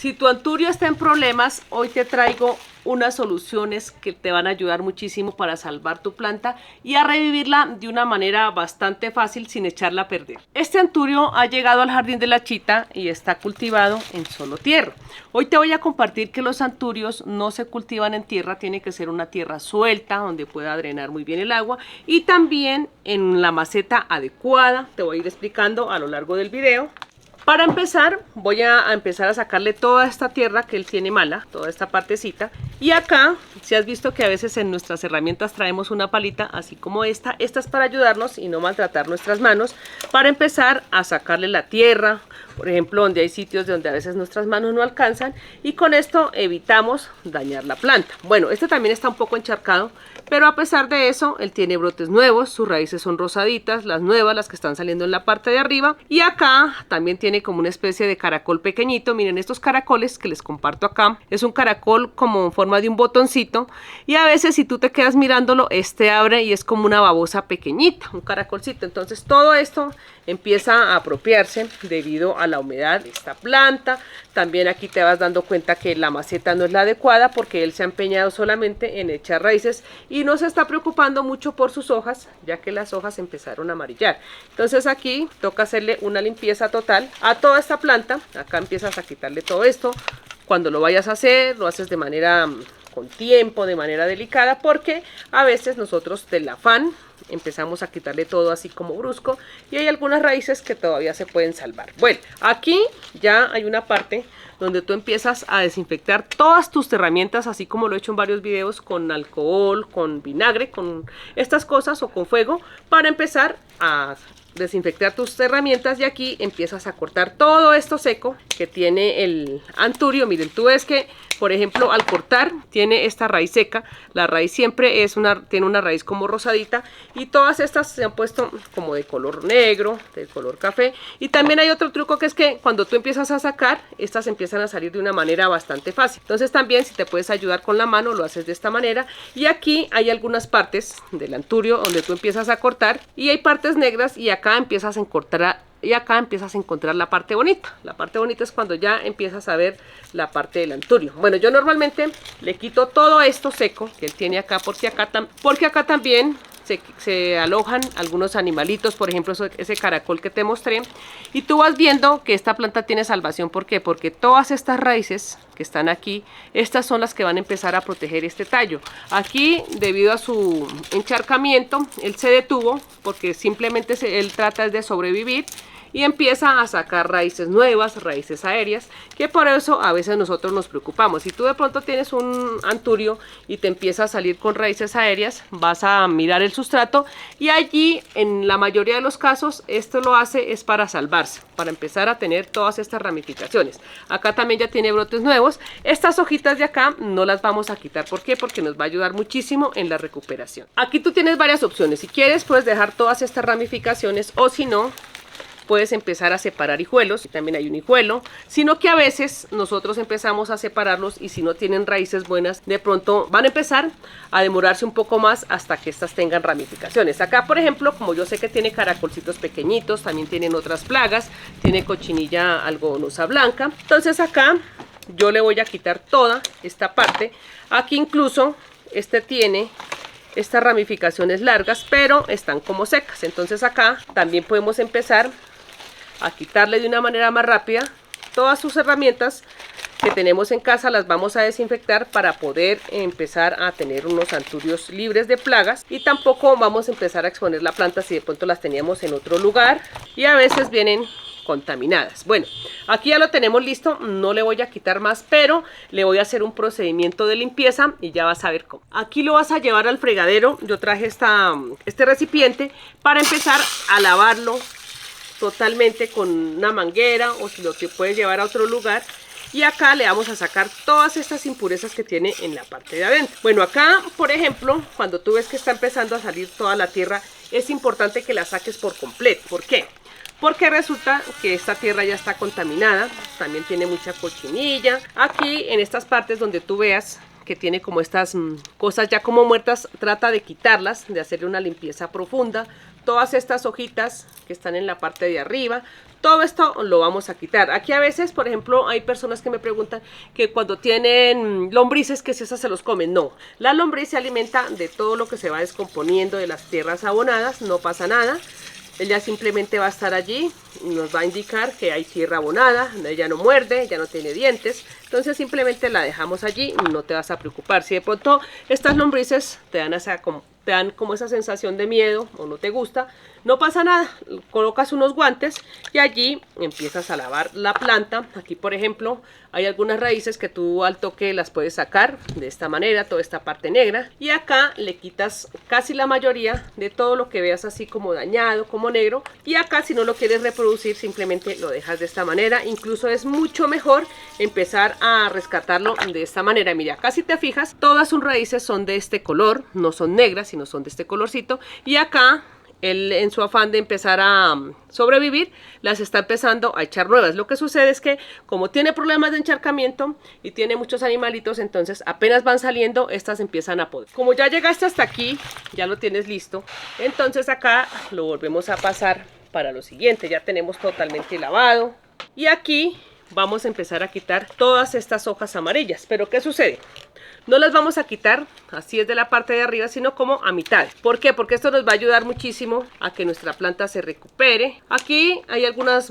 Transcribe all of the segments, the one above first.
Si tu anturio está en problemas, hoy te traigo unas soluciones que te van a ayudar muchísimo para salvar tu planta y a revivirla de una manera bastante fácil sin echarla a perder. Este anturio ha llegado al jardín de la Chita y está cultivado en solo tierra. Hoy te voy a compartir que los anturios no se cultivan en tierra, tiene que ser una tierra suelta donde pueda drenar muy bien el agua y también en la maceta adecuada. Te voy a ir explicando a lo largo del video. Para empezar, voy a empezar a sacarle toda esta tierra que él tiene mala, toda esta partecita. Y acá, si has visto que a veces en nuestras herramientas traemos una palita, así como esta es para ayudarnos y no maltratar nuestras manos, para empezar a sacarle la tierra, por ejemplo, donde hay sitios donde a veces nuestras manos no alcanzan, y con esto evitamos dañar la planta. Bueno, este también está un poco encharcado, pero a pesar de eso, él tiene brotes nuevos, sus raíces son rosaditas, las nuevas, las que están saliendo en la parte de arriba, y acá también tiene como una especie de caracol pequeñito. Miren estos caracoles que les comparto acá, es un caracol como en forma de un botoncito, y a veces si tú te quedas mirándolo, este abre y es como una babosa pequeñita, un caracolcito. Entonces todo esto empieza a apropiarse debido a la humedad de esta planta. También aquí te vas dando cuenta que la maceta no es la adecuada porque él se ha empeñado solamente en echar raíces y no se está preocupando mucho por sus hojas, ya que las hojas empezaron a amarillar. Entonces aquí toca hacerle una limpieza total a toda esta planta. Acá empiezas a quitarle todo esto. Cuando lo vayas a hacer, lo haces de manera con tiempo, de manera delicada, porque a veces nosotros del afán empezamos a quitarle todo así como brusco y hay algunas raíces que todavía se pueden salvar. Bueno, aquí ya hay una parte donde tú empiezas a desinfectar todas tus herramientas, así como lo he hecho en varios videos, con alcohol, con vinagre, con estas cosas o con fuego, para empezar a desinfectar tus herramientas. Y aquí empiezas a cortar todo esto seco que tiene el anturio. Miren, tú ves que por ejemplo al cortar tiene esta raíz seca, la raíz siempre tiene una raíz como rosadita y todas estas se han puesto como de color negro, de color café. Y también hay otro truco, que es que cuando tú empiezas a sacar, estas empiezan a salir de una manera bastante fácil. Entonces también, si te puedes ayudar con la mano, lo haces de esta manera. Y aquí hay algunas partes del anturio donde tú empiezas a cortar y hay partes negras y acá empiezas a encontrar la parte bonita. La parte bonita es cuando ya empiezas a ver la parte del anturio. Bueno, yo normalmente le quito todo esto seco que él tiene acá, porque acá también se alojan algunos animalitos, por ejemplo ese caracol que te mostré, y tú vas viendo que esta planta tiene salvación. ¿Por qué? Porque todas estas raíces que están aquí, estas son las que van a empezar a proteger este tallo. Aquí, debido a su encharcamiento, él se detuvo porque simplemente él trata de sobrevivir y empieza a sacar raíces nuevas, raíces aéreas, que por eso a veces nosotros nos preocupamos. Si tú de pronto tienes un anturio y te empieza a salir con raíces aéreas, vas a mirar el sustrato y allí, en la mayoría de los casos, esto lo hace es para salvarse, para empezar a tener todas estas ramificaciones. Acá también ya tiene brotes nuevos. Estas hojitas de acá no las vamos a quitar. ¿Por qué? Porque nos va a ayudar muchísimo en la recuperación. Aquí tú tienes varias opciones. Si quieres, puedes dejar todas estas ramificaciones, o si no, puedes empezar a separar hijuelos, y también hay un hijuelo, sino que a veces nosotros empezamos a separarlos y si no tienen raíces buenas, de pronto van a empezar a demorarse un poco más hasta que estas tengan ramificaciones. Acá, por ejemplo, como yo sé que tiene caracolcitos pequeñitos, también tienen otras plagas, tiene cochinilla algodonosa blanca, entonces acá yo le voy a quitar toda esta parte. Aquí incluso tiene estas ramificaciones largas, pero están como secas. Entonces acá también podemos empezar a quitarle de una manera más rápida. Todas sus herramientas que tenemos en casa las vamos a desinfectar para poder empezar a tener unos anturios libres de plagas, y tampoco vamos a empezar a exponer la planta si de pronto las teníamos en otro lugar y a veces vienen contaminadas. Bueno, aquí ya lo tenemos listo, no le voy a quitar más, pero le voy a hacer un procedimiento de limpieza y ya vas a ver cómo. Aquí lo vas a llevar al fregadero. Yo traje este recipiente para empezar a lavarlo totalmente con una manguera, o si lo puedes llevar a otro lugar. Y acá le vamos a sacar todas estas impurezas que tiene en la parte de adentro. Bueno, acá, por ejemplo, cuando tú ves que está empezando a salir toda la tierra, es importante que la saques por completo. ¿Por qué? Porque resulta que esta tierra ya está contaminada, también tiene mucha cochinilla. Aquí en estas partes donde tú veas que tiene como estas cosas ya como muertas, trata de quitarlas, de hacerle una limpieza profunda todas estas hojitas que están en la parte de arriba, todo esto lo vamos a quitar. Aquí a veces, por ejemplo, hay personas que me preguntan que cuando tienen lombrices, que si esas se los comen. No, la lombriz se alimenta de todo lo que se va descomponiendo de las tierras abonadas, no pasa nada. Ella simplemente va a estar allí, nos va a indicar que hay tierra abonada, ella no muerde, ya no tiene dientes, entonces simplemente la dejamos allí, no te vas a preocupar. Si de pronto estas lombrices te dan como esa sensación de miedo o no te gusta, no pasa nada, colocas unos guantes y allí empiezas a lavar la planta. Aquí por ejemplo hay algunas raíces que tú al toque las puedes sacar de esta manera, toda esta parte negra, y acá le quitas casi la mayoría de todo lo que veas así como dañado, como negro, y acá si no lo quieres reproducir simplemente lo dejas de esta manera. Incluso es mucho mejor empezar a rescatarlo de esta manera. Mira, acá si te fijas, todas sus raíces son de este color, no son negras sino son de este colorcito, y acá él en su afán de empezar a sobrevivir las está empezando a echar nuevas. Lo que sucede es que como tiene problemas de encharcamiento y tiene muchos animalitos, entonces apenas van saliendo, estas empiezan a podrir. Como ya llegaste hasta aquí, ya lo tienes listo, entonces acá lo volvemos a pasar para lo siguiente. Ya tenemos totalmente lavado y aquí vamos a empezar a quitar todas estas hojas amarillas. Pero ¿qué sucede? No las vamos a quitar así es de la parte de arriba, sino como a mitad. ¿Por qué? Porque esto nos va a ayudar muchísimo a que nuestra planta se recupere. Aquí hay algunas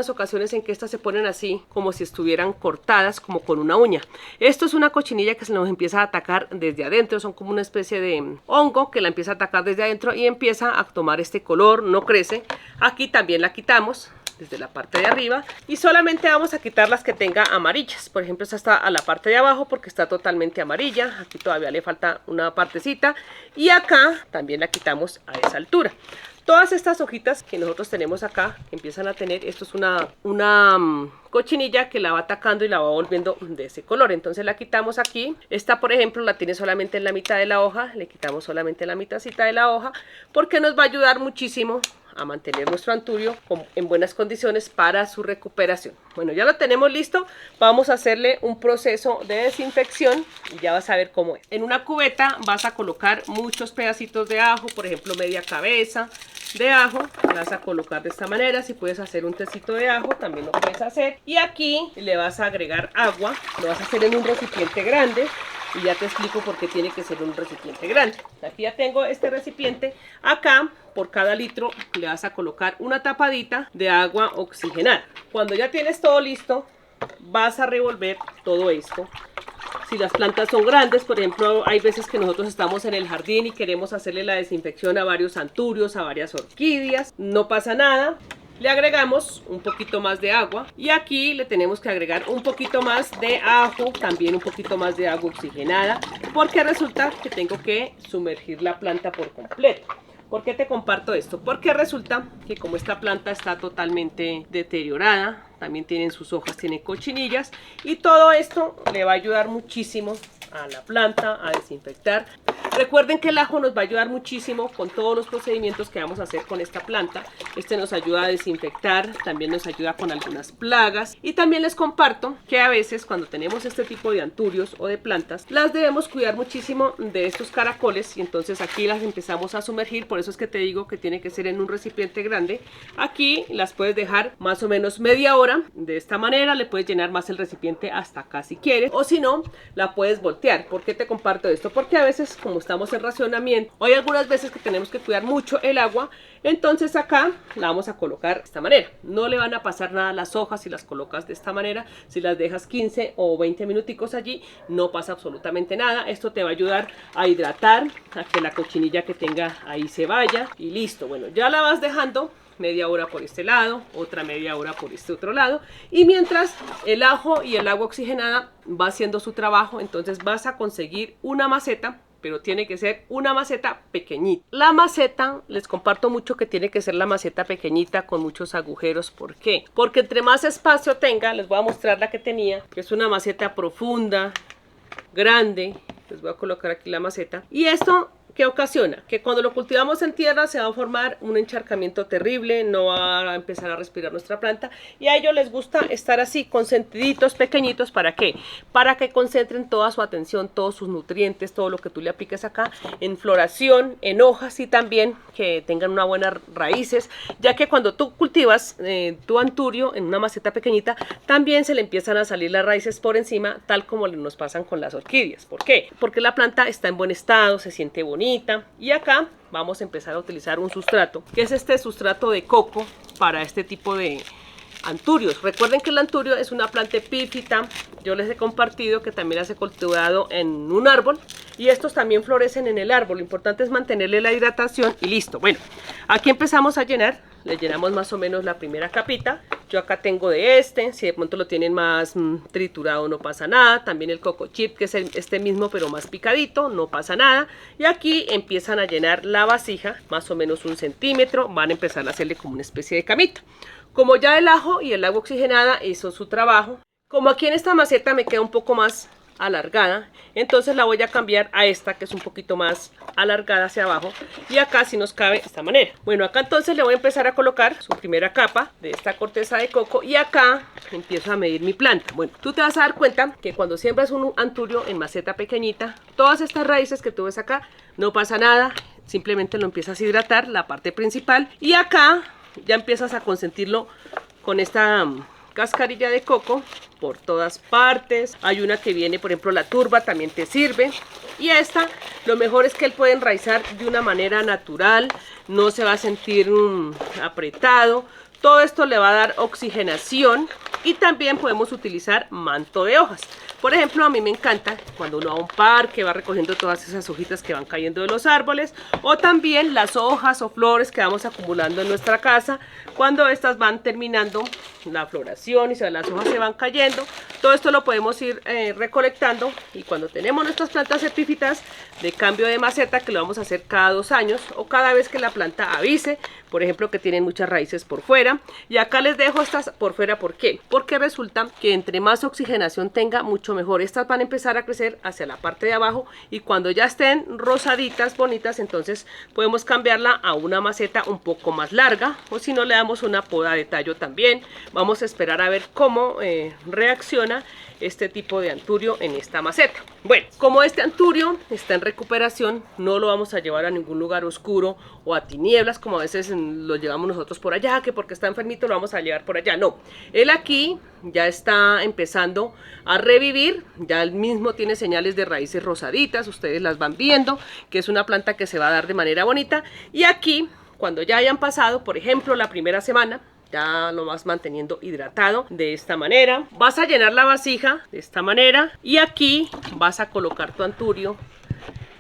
ocasiones en que estas se ponen así, como si estuvieran cortadas, como con una uña. Esto es una cochinilla que se nos empieza a atacar desde adentro. Son como una especie de hongo que la empieza a atacar desde adentro y empieza a tomar este color, no crece. Aquí también la quitamos desde la parte de arriba y solamente vamos a quitar las que tenga amarillas. Por ejemplo, esta está a la parte de abajo porque está totalmente amarilla. Aquí todavía le falta una partecita y acá también la quitamos a esa altura. Todas estas hojitas que nosotros tenemos acá, que empiezan a tener, esto es una cochinilla que la va atacando y la va volviendo de ese color. Entonces la quitamos aquí. Esta, por ejemplo, la tiene solamente en la mitad de la hoja. Le quitamos solamente la mitadcita de la hoja porque nos va a ayudar muchísimo a mantener nuestro anturio en buenas condiciones para su recuperación. Bueno, ya lo tenemos listo. Vamos a hacerle un proceso de desinfección y ya vas a ver cómo es. En una cubeta vas a colocar muchos pedacitos de ajo, por ejemplo media cabeza de ajo. Vas a colocar de esta manera. Si puedes hacer un tecito de ajo también lo puedes hacer. Y aquí le vas a agregar agua. Lo vas a hacer en un recipiente grande. Y ya te explico por qué tiene que ser un recipiente grande. Aquí ya tengo este recipiente. Acá, por cada litro, le vas a colocar una tapadita de agua oxigenada. Cuando ya tienes todo listo, vas a revolver todo esto. Si las plantas son grandes, por ejemplo, hay veces que nosotros estamos en el jardín y queremos hacerle la desinfección a varios anturios, a varias orquídeas. No pasa nada. Le agregamos un poquito más de agua y aquí le tenemos que agregar un poquito más de ajo, también un poquito más de agua oxigenada, porque resulta que tengo que sumergir la planta por completo. ¿Por qué te comparto esto? Porque resulta que como esta planta está totalmente deteriorada, también tienen sus hojas, tiene cochinillas y todo esto le va a ayudar muchísimo a la planta a desinfectar. Recuerden que el ajo nos va a ayudar muchísimo con todos los procedimientos que vamos a hacer con esta planta. Este nos ayuda a desinfectar, también nos ayuda con algunas plagas y también les comparto que a veces cuando tenemos este tipo de anturios o de plantas las debemos cuidar muchísimo de estos caracoles y entonces aquí las empezamos a sumergir. Por eso es que te digo que tiene que ser en un recipiente grande. Aquí las puedes dejar más o menos media hora. De esta manera le puedes llenar más el recipiente hasta acá si quieres, o si no la puedes voltear. ¿Por qué te comparto esto? Porque a veces como estamos en racionamiento, hay algunas veces que tenemos que cuidar mucho el agua, entonces acá la vamos a colocar de esta manera. No le van a pasar nada a las hojas si las colocas de esta manera. Si las dejas 15 o 20 minuticos allí, no pasa absolutamente nada. Esto te va a ayudar a hidratar, a que la cochinilla que tenga ahí se vaya y listo. Bueno, ya la vas dejando media hora por este lado, otra media hora por este otro lado, y mientras el ajo y el agua oxigenada va haciendo su trabajo, entonces vas a conseguir una maceta, pero tiene que ser una maceta pequeñita. La maceta, les comparto mucho que tiene que ser la maceta pequeñita con muchos agujeros. ¿Por qué? Porque entre más espacio tenga, les voy a mostrar la que tenía, que es una maceta profunda, grande. Les voy a colocar aquí la maceta. Y esto ¿Qué ocasiona? Que cuando lo cultivamos en tierra se va a formar un encharcamiento terrible, no va a empezar a respirar nuestra planta, y a ellos les gusta estar así, consentiditos, pequeñitos. ¿Para qué? Para que concentren toda su atención, todos sus nutrientes, todo lo que tú le apliques acá, en floración, en hojas, y también que tengan unas buenas raíces, ya que cuando tú cultivas tu anturio en una maceta pequeñita, también se le empiezan a salir las raíces por encima, tal como nos pasan con las orquídeas. ¿Por qué? Porque la planta está en buen estado, se siente bonita, y acá vamos a empezar a utilizar un sustrato, que es este sustrato de coco para este tipo de anturios. Recuerden que el anturio es una planta epífita. Yo les he compartido que también las he cultivado en un árbol, y estos también florecen en el árbol. Lo importante es mantenerle la hidratación y listo. Bueno, aquí empezamos a llenar. Le llenamos más o menos la primera capita. Yo acá tengo de este, si de pronto lo tienen más triturado no pasa nada. También el coco chip, que es este mismo pero más picadito, no pasa nada. Y aquí empiezan a llenar la vasija, más o menos 1 centímetro. Van a empezar a hacerle como una especie de camita. Como ya el ajo y el agua oxigenada hizo su trabajo, como aquí en esta maceta me queda un poco más alargada, entonces la voy a cambiar a esta, que es un poquito más alargada hacia abajo, y acá sí nos cabe de esta manera. Bueno, acá entonces le voy a empezar a colocar su primera capa de esta corteza de coco, y acá empiezo a medir mi planta. Bueno, tú te vas a dar cuenta que cuando siembras un anturio en maceta pequeñita, todas estas raíces que tú ves acá, no pasa nada, simplemente lo empiezas a hidratar, la parte principal, y acá ya empiezas a consentirlo con esta cascarilla de coco por todas partes. Hay una que viene, por ejemplo, la turba, también te sirve. Y esta, lo mejor es que él puede enraizar de una manera natural, no se va a sentir apretado. Todo esto le va a dar oxigenación, y también podemos utilizar manto de hojas. Por ejemplo, a mí me encanta cuando uno va a un parque, va recogiendo todas esas hojitas que van cayendo de los árboles, o también las hojas o flores que vamos acumulando en nuestra casa, cuando estas van terminando la floración y las hojas se van cayendo. Todo esto lo podemos ir recolectando, y cuando tenemos nuestras plantas epífitas de cambio de maceta, que lo vamos a hacer cada 2 años o cada vez que la planta avise, por ejemplo, que tienen muchas raíces por fuera. Y acá les dejo estas por fuera. ¿Por qué? Porque resulta que entre más oxigenación tenga, mucho mejor. Estas van a empezar a crecer hacia la parte de abajo, y cuando ya estén rosaditas, bonitas, entonces podemos cambiarla a una maceta un poco más larga, o si no, le damos una poda de tallo también. Vamos a esperar a ver cómo reacciona este tipo de anturio en esta maceta. Bueno, como este anturio está en recuperación, no lo vamos a llevar a ningún lugar oscuro o a tinieblas, como a veces lo llevamos nosotros por allá, que porque está enfermito lo vamos a llevar por allá. No, él aquí ya está empezando a revivir, ya él mismo tiene señales de raíces rosaditas, ustedes las van viendo, que es una planta que se va a dar de manera bonita. Y aquí, cuando ya hayan pasado, por ejemplo, la primera semana, ya lo vas manteniendo hidratado de esta manera. Vas a llenar la vasija de esta manera, y aquí vas a colocar tu anturio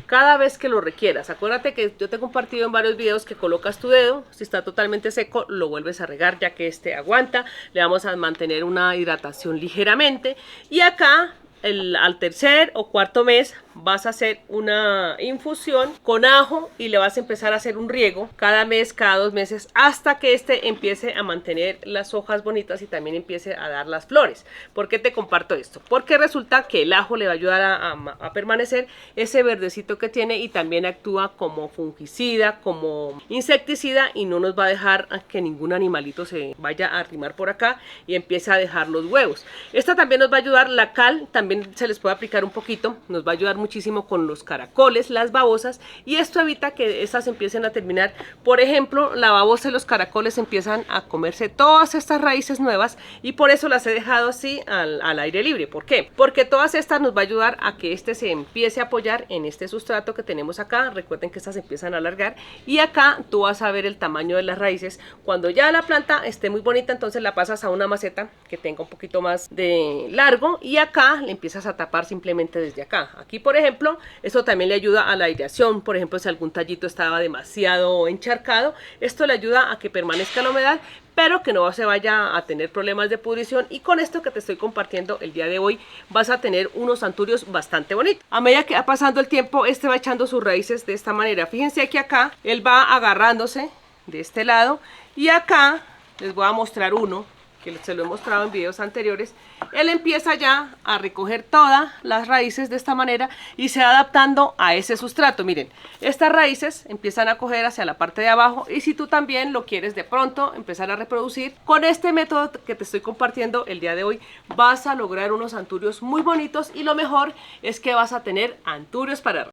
cada vez que lo requieras. Acuérdate que yo te he compartido en varios videos que colocas tu dedo, si está totalmente seco lo vuelves a regar, ya que este aguanta. Le vamos a mantener una hidratación ligeramente, y acá al tercer o cuarto mes vas a hacer una infusión con ajo, y le vas a empezar a hacer un riego cada mes, cada 2 meses, hasta que este empiece a mantener las hojas bonitas y también empiece a dar las flores. ¿Por qué te comparto esto? Porque resulta que el ajo le va a ayudar a permanecer ese verdecito que tiene, y también actúa como fungicida, como insecticida, y no nos va a dejar que ningún animalito se vaya a arrimar por acá y empiece a dejar los huevos. Esta también nos va a ayudar, la cal también se les puede aplicar un poquito, nos va a ayudar muchísimo con los caracoles, las babosas, y esto evita que estas empiecen a terminar. Por ejemplo, la babosa y los caracoles empiezan a comerse todas estas raíces nuevas, y por eso las he dejado así al aire libre. ¿Por qué? Porque todas estas nos va a ayudar a que este se empiece a apoyar en este sustrato que tenemos acá. Recuerden que estas empiezan a alargar, y acá tú vas a ver el tamaño de las raíces. Cuando ya la planta esté muy bonita, entonces la pasas a una maceta que tenga un poquito más de largo, y acá le empiezas a tapar simplemente desde acá. Aquí, por ejemplo, eso también le ayuda a la aireación. Por ejemplo, si algún tallito estaba demasiado encharcado, esto le ayuda a que permanezca la humedad, pero que no se vaya a tener problemas de pudrición. Y con esto que te estoy compartiendo el día de hoy, vas a tener unos anturios bastante bonitos. A medida que va pasando el tiempo, este va echando sus raíces de esta manera. Fíjense que acá él va agarrándose de este lado, y acá les voy a mostrar uno que se lo he mostrado en videos anteriores, él empieza ya a recoger todas las raíces de esta manera y se va adaptando a ese sustrato. Miren, estas raíces empiezan a coger hacia la parte de abajo, y si tú también lo quieres de pronto empezar a reproducir, con este método que te estoy compartiendo el día de hoy, vas a lograr unos anturios muy bonitos, y lo mejor es que vas a tener anturios para